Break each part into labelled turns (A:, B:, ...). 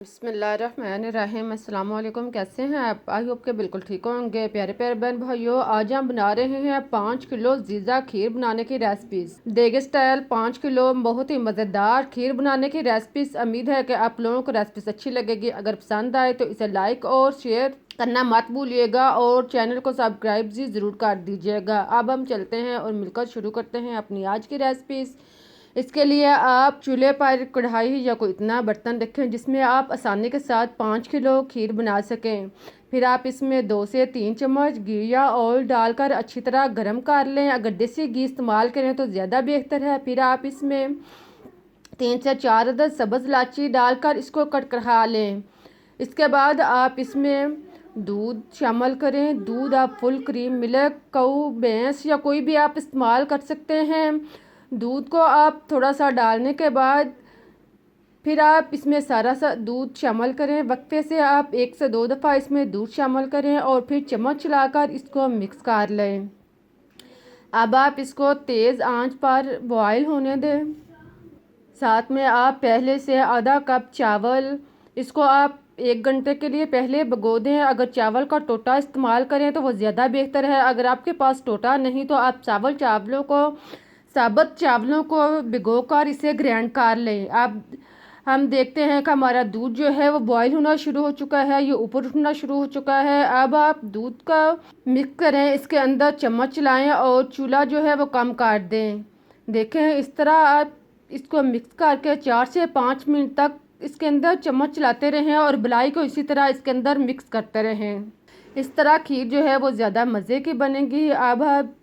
A: बिस्मिल्लाहिर्रहमानिर्रहीम। अस्सलाम वालेकुम। कैसे हैं आप? आई होप के बिल्कुल ठीक होंगे। प्यारे प्यारे बहन भाइयों, आज हम बना रहे हैं 5 किलो जीजा खीर बनाने की रेसिपीज़। देगी स्टाइल 5 किलो बहुत ही मज़ेदार खीर बनाने की रेसिपीज़। उम्मीद है कि आप लोगों को रेसिपीज़ अच्छी लगेगी। अगर पसंद आए तो इसे लाइक और शेयर करना मत भूलिएगा और चैनल को सब्सक्राइब भी ज़रूर कर दीजिएगा। अब हम चलते हैं और मिलकर शुरू करते हैं अपनी आज की रेसिपीज़। इसके लिए आप चूल्हे पर कढ़ाई या कोई इतना बर्तन रखें जिसमें आप आसानी के साथ 5 किलो खीर बना सकें। फिर आप इसमें 2 से 3 चम्मच घी या ऑयल डालकर अच्छी तरह गर्म कर लें। अगर देसी घी इस्तेमाल करें तो ज़्यादा बेहतर है। फिर आप इसमें 3 से 4 अदद सब्ज़ इलायची डालकर इसको कड़कड़ा लें। इसके बाद आप इसमें दूध शामिल करें। दूध आप फुल क्रीम, मिल्क, काऊ, भैंस या कोई भी आप इस्तेमाल कर सकते हैं। दूध को आप थोड़ा सा डालने के बाद फिर आप इसमें सारा सा दूध शामिल करें। वक्फे से आप 1 से 2 दफ़ा इसमें दूध शामिल करें और फिर चम्मच चलाकर इसको मिक्स कर लें। अब आप इसको तेज़ आंच पर बॉयल होने दें। साथ में आप पहले से आधा कप चावल, इसको आप 1 घंटे के लिए पहले भिगो दें। अगर चावल का टोटा इस्तेमाल करें तो वो ज़्यादा बेहतर है। अगर आपके पास टोटा नहीं तो आप साबुत चावलों को भिगोकर इसे ग्राइंड कर लें। अब हम देखते हैं कि हमारा दूध जो है वो बॉईल होना शुरू हो चुका है, ये ऊपर उठना शुरू हो चुका है। अब आप दूध का मिक्स करें, इसके अंदर चम्मच चलाएं और चूल्हा जो है वो कम कर दें। देखें इस तरह आप इसको मिक्स करके 4 से 5 मिनट तक इसके अंदर चम्मच चलाते रहें और मलाई को इसी तरह इसके अंदर मिक्स करते रहें। इस तरह खीर जो है वो ज़्यादा मज़े की बनेगी। अब आप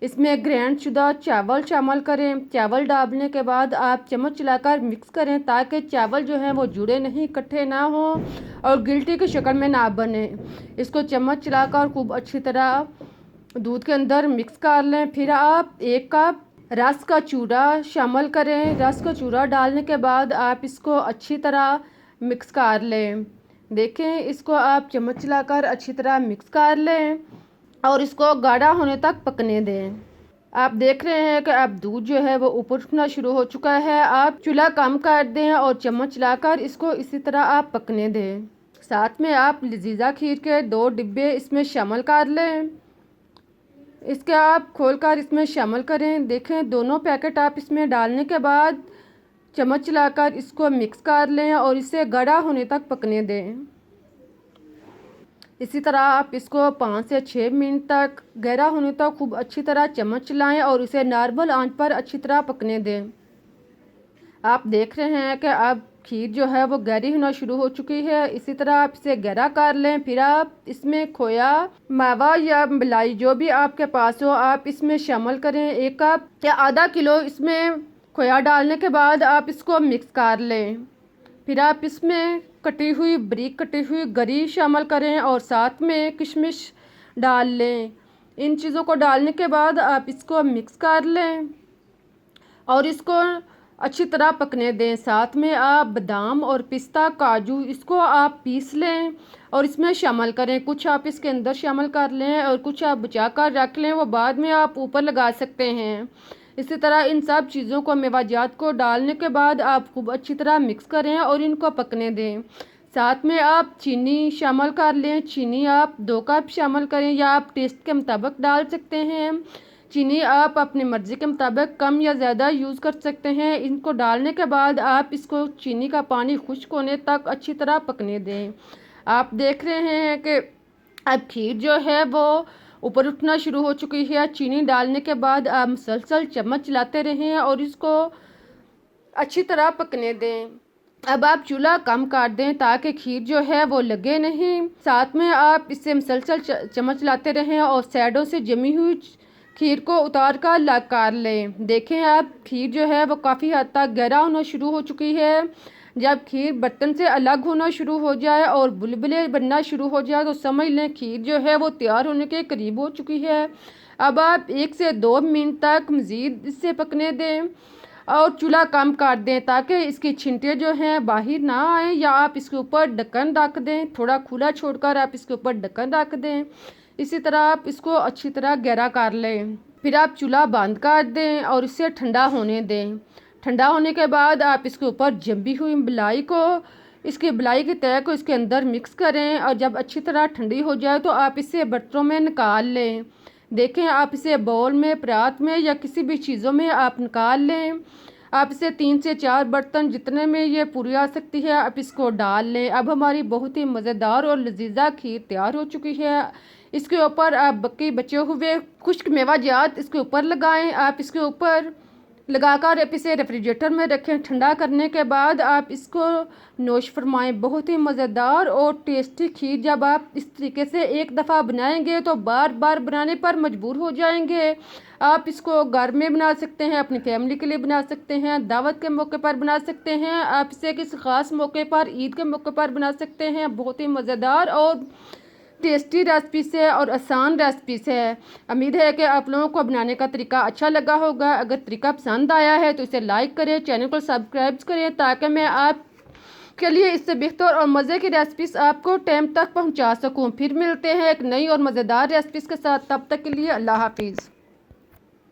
A: इसमें ग्राइंड शुदा चावल शामिल करें। चावल डालने के बाद आप चम्मच चलाकर मिक्स करें ताकि चावल जो हैं वो जुड़े नहीं, इकट्ठे ना हो और गिल्टी की शक्ल में ना बने। इसको चम्मच चलाकर खूब अच्छी तरह दूध के अंदर मिक्स कर लें। फिर आप 1 कप रस का चूरा शामिल करें। रस का चूरा डालने के बाद आप इसको अच्छी तरह मिक्स कर लें। देखें इसको आप चम्मच चलाकर अच्छी तरह मिक्स कर लें और इसको गाढ़ा होने तक पकने दें। आप देख रहे हैं कि अब दूध जो है वो ऊपर उठना शुरू हो चुका है। आप चूल्हा कम कर दें और चम्मच चलाकर इसको इसी तरह आप पकने दें। साथ में आप लजीजा खीर के 2 डिब्बे इसमें शामिल कर लें। इसके आप खोलकर इसमें शामिल करें। देखें दोनों पैकेट आप इसमें डालने के बाद चम्मच चलाकर इसको मिक्स कर लें और इसे गाढ़ा होने तक पकने दें। इसी तरह आप इसको 5 से 6 मिनट तक गहरा होने तक खूब अच्छी तरह चम्मच चलाएं और इसे नॉर्मल आंच पर अच्छी तरह पकने दें। आप देख रहे हैं कि अब खीर जो है वो गहरी होना शुरू हो चुकी है। इसी तरह आप इसे गहरा कर लें। फिर आप इसमें खोया, मावा या मलाई जो भी आपके पास हो आप इसमें शामिल करें। 1 कप या आधा किलो इसमें खोया डालने के बाद आप इसको मिक्स कर लें। फिर आप इसमें बारीक कटी हुई गरी शामिल करें और साथ में किशमिश डाल लें। इन चीज़ों को डालने के बाद आप इसको मिक्स कर लें और इसको अच्छी तरह पकने दें। साथ में आप बादाम और पिस्ता, काजू इसको आप पीस लें और इसमें शामिल करें। कुछ आप इसके अंदर शामिल कर लें और कुछ आप बचा कर रख लें, वो बाद में आप ऊपर लगा सकते हैं। इसी तरह इन सब चीज़ों को, मेवाजात को डालने के बाद आप खूब अच्छी तरह मिक्स करें और इनको पकने दें। साथ में आप चीनी शामिल कर लें। चीनी आप 2 कप शामिल करें या आप टेस्ट के मुताबिक डाल सकते हैं। चीनी आप अपनी मर्ज़ी के मुताबिक कम या ज़्यादा यूज़ कर सकते हैं। इनको डालने के बाद आप इसको चीनी का पानी खुश्क होने तक अच्छी तरह पकने दें। आप देख रहे हैं कि अब खीर जो है वो ऊपर उठना शुरू हो चुकी है। चीनी डालने के बाद आप मुसलसल चम्मच चलाते रहें और इसको अच्छी तरह पकने दें। अब आप चूल्हा कम कर दें ताकि खीर जो है वो लगे नहीं। साथ में आप इससे मुसलसल चम्मच चलाते रहें और साइडों से जमी हुई खीर को उतार कर अलग कर लें। देखें आप खीर जो है वो काफ़ी हद तक गहरा होना शुरू हो चुकी है। जब खीर बर्तन से अलग होना शुरू हो जाए और बुलबुले बनना शुरू हो जाए तो समझ लें खीर जो है वो तैयार होने के करीब हो चुकी है। अब आप 1 से 2 मिनट तक मज़ीद इससे पकने दें और चूल्हा कम कर दें ताकि इसकी छिंटे जो हैं बाहर ना आए। या आप इसके ऊपर ढक्कन रख दें, थोड़ा खुला छोड़कर आप इसके ऊपर ढक्कन रख दें। इसी तरह आप इसको अच्छी तरह गहरा कर लें। फिर आप चूल्हा बंद कर दें और इसे ठंडा होने दें। ठंडा होने के बाद आप इसके ऊपर जमी हुई मलाई को इसकी बलाई की तय को इसके अंदर मिक्स करें और जब अच्छी तरह ठंडी हो जाए तो आप इसे बर्तनों में निकाल लें। देखें, आप इसे बाउल में, परात में या किसी भी चीज़ों में आप निकाल लें। आप इसे 3 से 4 बर्तन जितने में ये पूरी आ सकती है आप इसको डाल लें। अब हमारी बहुत ही मज़ेदार और लजीजा खीर तैयार हो चुकी है। इसके ऊपर आप बाकी बचे हुए खुश्क मेवाजात इसके ऊपर लगाएं। आप इसके ऊपर लगाकर आप इसे रेफ्रिजरेटर में रखें। ठंडा करने के बाद आप इसको नोश फरमाएं। बहुत ही मज़ेदार और टेस्टी खीर जब आप इस तरीके से एक दफ़ा बनाएंगे तो बार बार बनाने पर मजबूर हो जाएंगे। आप इसको घर में बना सकते हैं, अपनी फैमिली के लिए बना सकते हैं, दावत के मौके पर बना सकते हैं, आप इसे किसी ख़ास मौके पर, ईद के मौके पर बना सकते हैं। बहुत ही मज़ेदार और टेस्टी रेसिपी से और आसान रेसिपी से है। उम्मीद है कि आप लोगों को बनाने का तरीका अच्छा लगा होगा। अगर तरीका पसंद आया है तो इसे लाइक करें, चैनल को सब्सक्राइब करें ताकि मैं आप के लिए इससे बेहतर और मज़े की रेसिपीज़ आपको टाइम तक पहुंचा सकूं। फिर मिलते हैं एक नई और मज़ेदार रेसिपीज़ के साथ। तब तक के लिए अल्लाह हाफिज़।